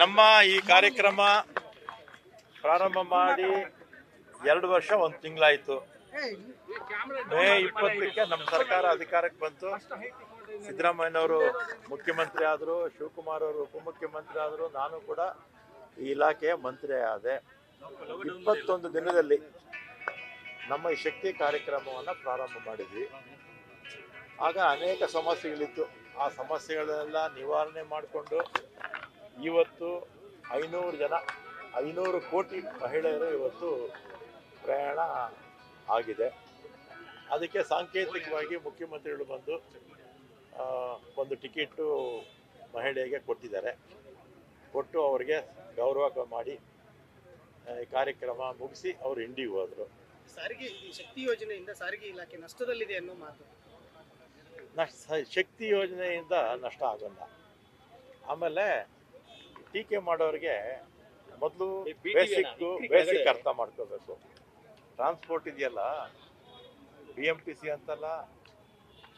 ನಮ್ಮ ಈ ಕಾರ್ಯಕ್ರಮ ಪ್ರಾರಂಭ ಮಾಡಿ 2 ವರ್ಷ 1 ತಿಂಗಳಾಯಿತು. ಮೇ 20ಕ್ಕೆ ನಮ್ಮ ಸರ್ಕಾರ ಅಧಿಕಾರಕ್ಕೆ ಬಂತು. ಸಿದ್ದರಾಮಯ್ಯನವರು ಮುಖ್ಯಮಂತ್ರಿ ಆದರು, ಶಿವಕುಮಾರ್ ಅವರು ಉಪಮುಖ್ಯಮಂತ್ರಿ ಆದರು, ನಾನು ಕೂಡ ಈ ಇಲಾಖೆಯ ಮಂತ್ರಿ ಆದೆ. 21 ದಿನದಲ್ಲಿ ನಮ್ಮ ಈ ಶಕ್ತಿ ಕಾರ್ಯಕ್ರಮವನ್ನು ಪ್ರಾರಂಭ ಮಾಡಿದ್ವಿ. ಆಗ ಅನೇಕ ಸಮಸ್ಯೆಗಳಿತ್ತು. ಆ ಸಮಸ್ಯೆಗಳೆಲ್ಲ ನಿವಾರಣೆ ಮಾಡಿಕೊಂಡು ಇವತ್ತು 500 ಕೋಟಿ ಮಹಿಳೆಯರು ಇವತ್ತು ಪ್ರಯಾಣ ಆಗಿದೆ. ಅದಕ್ಕೆ ಸಾಂಕೇತಿಕವಾಗಿ ಮುಖ್ಯಮಂತ್ರಿಗಳು ಬಂದು ಒಂದು ಟಿಕೆಟು ಮಹಿಳೆಗೆ ಕೊಟ್ಟಿದ್ದಾರೆ. ಕೊಟ್ಟು ಅವರಿಗೆ ಗೌರವ ಮಾಡಿ ಕಾರ್ಯಕ್ರಮ ಮುಗಿಸಿ ಅವರು ಇಂಡಿಗೆ ಹೋದರು. ಸಾರಿಗೆ ಶಕ್ತಿ ಯೋಜನೆಯಿಂದ ಸಾರಿಗೆ ಇಲಾಖೆ ನಷ್ಟದಲ್ಲಿದೆ ಅನ್ನೋ ಮಾತು. ಶಕ್ತಿ ಯೋಜನೆಯಿಂದ ನಷ್ಟ ಆಗೋಲ್ಲ. ಆಮೇಲೆ ಟೀಕೆ ಮಾಡೋರಿಗೆ ಮೊದಲು ಬೇಸಿಕ್ ಅರ್ಥ ಮಾಡ್ಕೋಬೇಕು. ಟ್ರಾನ್ಸ್ಪೋರ್ಟ್ ಇದೆಯಲ್ಲ, BMTC ಅಂತಲ್ಲ,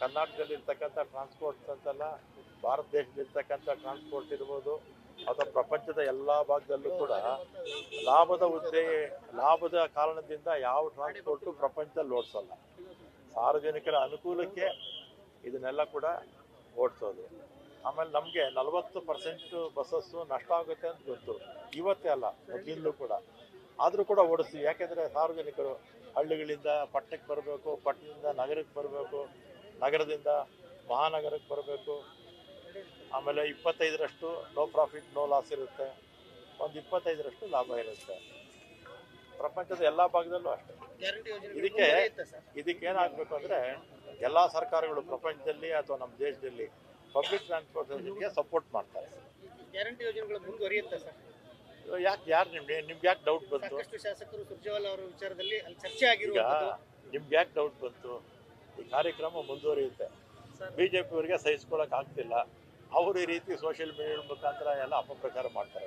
ಕರ್ನಾಟಕದಲ್ಲಿ ಇರ್ತಕ್ಕಂಥ ಟ್ರಾನ್ಸ್ಪೋರ್ಟ್ ಅಂತಲ್ಲ, ಭಾರತ ದೇಶದಲ್ಲಿರ್ತಕ್ಕಂಥ ಟ್ರಾನ್ಸ್ಪೋರ್ಟ್ ಇರ್ಬೋದು ಅಥವಾ ಪ್ರಪಂಚದ ಎಲ್ಲ ಭಾಗದಲ್ಲೂ ಕೂಡ ಲಾಭದ ಕಾರಣದಿಂದ ಯಾವ ಟ್ರಾನ್ಸ್ಪೋರ್ಟು ಪ್ರಪಂಚದಲ್ಲಿ ಓಡಿಸಲ್ಲ. ಸಾರ್ವಜನಿಕರ ಅನುಕೂಲಕ್ಕೆ ಇದನ್ನೆಲ್ಲ ಕೂಡ ಓಡಿಸೋದು. ಆಮೇಲೆ ನಮಗೆ 40% ಬಸ್ಸಸ್ಸು ನಷ್ಟ ಆಗುತ್ತೆ ಅಂತ ಗೊತ್ತು. ಇವತ್ತೇ ಅಲ್ಲ, ಮೊದಲಿಂದಲೂ ಕೂಡ. ಆದರೂ ಕೂಡ ಓಡಿಸ್ತೀವಿ. ಯಾಕೆಂದರೆ ಸಾರ್ವಜನಿಕರು ಹಳ್ಳಿಗಳಿಂದ ಪಟ್ಟಣಕ್ಕೆ ಬರಬೇಕು, ಪಟ್ಟಣದಿಂದ ನಗರಕ್ಕೆ ಬರಬೇಕು, ನಗರದಿಂದ ಮಹಾನಗರಕ್ಕೆ ಬರಬೇಕು. ಆಮೇಲೆ 25% ನೋ ಪ್ರಾಫಿಟ್ ನೋ ಲಾಸ್ ಇರುತ್ತೆ, ಒಂದು 25% ಲಾಭ ಇರುತ್ತೆ. ಪ್ರಪಂಚದ ಎಲ್ಲ ಭಾಗದಲ್ಲೂ ಅಷ್ಟೇ. ಇದಕ್ಕೇನಾಗಬೇಕು ಅಂದರೆ ಎಲ್ಲ ಸರ್ಕಾರಗಳು ಪ್ರಪಂಚದಲ್ಲಿ ಅಥವಾ ನಮ್ಮ ದೇಶದಲ್ಲಿ ಪಬ್ಲಿಕ್ ಟ್ರಾನ್ಸ್ಪೋರ್ಟೇಷನ್ಗೆ ಸಪೋರ್ಟ್ ಮಾಡ್ತಾರೆ. ಗ್ಯಾರಂಟಿ ಯೋಜನೆಗಳು ಮುಂದುವರಿಯುತ್ತೆ ಸರ್? ನಿಮ್ಗೆ ಯಾಕೆ ಡೌಟ್ ಬಂತು? ಶಾಸಕರು ಸುರ್ಜೇವಾಲಾ ಅವರ ವಿಚಾರದಲ್ಲಿ ಅಲ್ಲಿ ಚರ್ಚೆ ಆಗಿರುವ ನಿಮ್ಗೆ ಯಾಕೆ ಡೌಟ್ ಬಂತು? ಈ ಕಾರ್ಯಕ್ರಮ ಮುಂದುವರಿಯುತ್ತೆ. BJP ಅವರಿಗೆ ಸಹಿಸ್ಕೊಳ್ಳೋಕೆ ಆಗ್ತಿಲ್ಲ. ಅವರು ಈ ರೀತಿ ಸೋಷಿಯಲ್ ಮೀಡಿಯಾ ಮುಖಾಂತರ ಎಲ್ಲ ಅಪಪ್ರಚಾರ ಮಾಡ್ತಾರೆ.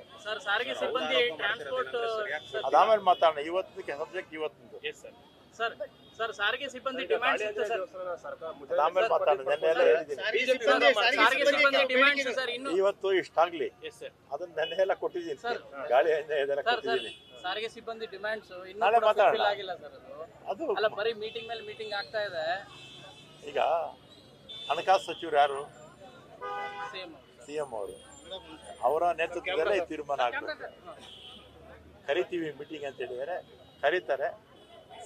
ಅದಾದ್ಮೇಲೆ ಮಾತಾಡೋಣ. ಇವತ್ತಿಗೆ ಸಬ್ಜೆಕ್ಟ್ ಇವತ್ತಿಂದು ಸಾರಿಗೆ ಸಿಬ್ಬಂದಿ ಡಿಮ್ಯಾಂಡ್ಸ್ ಇತ್ತು ಸರ್. ಆಮೇಲೆ ಮಾತಾಡೋಣ. ನೆನ್ನೆ ಇವತ್ತು ಇಷ್ಟಾಗ್ಲಿ, ಅದನ್ನ ನೆನ್ನೆ ಎಲ್ಲ ಕೊಟ್ಟಿದ್ದೀನಿ, ಗಾಳಿ ಇದೆಲ್ಲ ಕೊಟ್ಟಿದ್ದೀನಿ. ಸಾರಿಗೆ ಸಿಬ್ಬಂದಿ ಡಿಮ್ಯಾಂಡ್ಸ್ ನಾಳೆ ಮಾತಾಡೋಣ. ಆಗಿಲ್ಲ ಸರ್. ಅದು ಅಲ್ಲ, ಬರೀ ಮೀಟಿಂಗ್ ಮೇಲೆ ಮೀಟಿಂಗ್ ಆಗ್ತಾ ಇದೆ. ಈಗ ಹಣಕಾಸು ಸಚಿವರು ಯಾರು? CM ಅವರು. ಅವರ ನೇತೃತ್ವದಲ್ಲೇ ತೀರ್ಮಾನ ಆಗ್ಬೇಕು. ಕರಿತೀವಿ ಮೀಟಿಂಗ್ ಅಂತ ಹೇಳಿದರೆ ಕರೀತಾರೆ.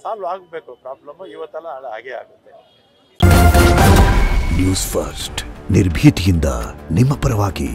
ಸಾಲ್ವ್ ಆಗಬೇಕು ಪ್ರಾಬ್ಲಮ್. ಇವತ್ತೆಲ್ಲ ನಾಳೆ ಹಾಗೇ ಆಗುತ್ತೆ. ನ್ಯೂಸ್ ಫಸ್ಟ್, ನಿರ್ಭೀತಿಯಿಂದ ನಿಮ್ಮ ಪರವಾಗಿ.